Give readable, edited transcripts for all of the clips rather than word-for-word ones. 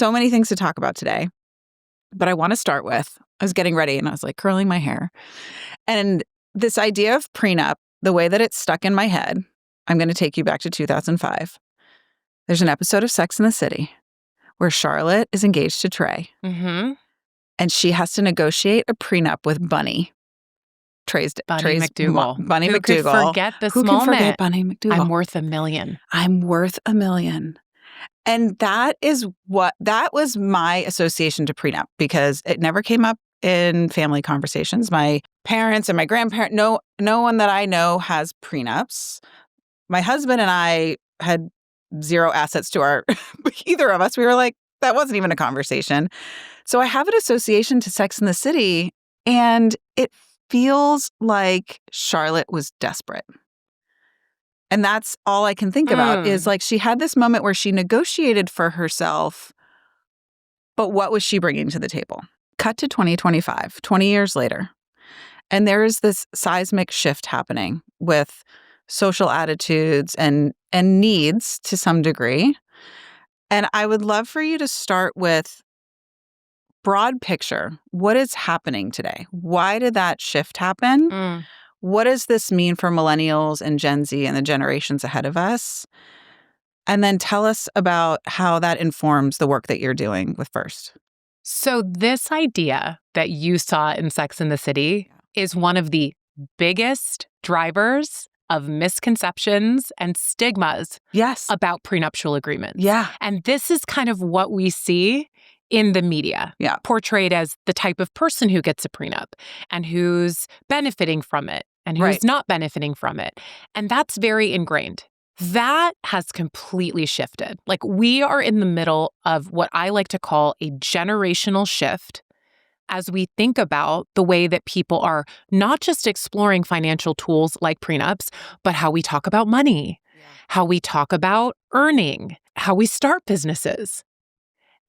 So many things to talk about today, but I want to start with, I was getting ready and I was like curling my hair. And this idea of prenup, the way that it's stuck in my head, I'm going to take you back to 2005. There's an episode of Sex and the City where Charlotte is engaged to Trey. Mm-hmm. And she has to negotiate a prenup with Bunny. Bunny MacDougal. Bunny Who MacDougal. could forget this Who moment? can forget Bunny MacDougal? I'm worth $1 million. I'm worth $1 million. And that was my association to prenup because it never came up in family conversations. My parents and my grandparents, no one that I know has prenups. My husband and I had zero assets to our either of us. We were like, that wasn't even a conversation. So I have an association to Sex and the City, and it feels like Charlotte was desperate. And that's all I can think about is like she had this moment where she negotiated for herself, but what was she bringing to the table? Cut to 2025, 20 years later. And there is this seismic shift happening with social attitudes and needs to some degree. And I would love for you to start with broad picture. What is happening today? Why did that shift happen? What does this mean for millennials and Gen Z and the generations ahead of us? And then tell us about how that informs the work that you're doing with First. So this idea that you saw in Sex and the City is one of the biggest drivers of misconceptions and stigmas about prenuptial agreements. Yeah. And this is kind of what we see in the media, portrayed as the type of person who gets a prenup and who's benefiting from it and who's not benefiting from it. And that's very ingrained. That has completely shifted. Like we are in the middle of what I like to call a generational shift as we think about the way that people are not just exploring financial tools like prenups, but how we talk about money, how we talk about earning, how we start businesses.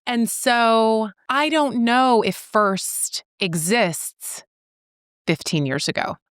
And so I don't know if First exists 15 years ago.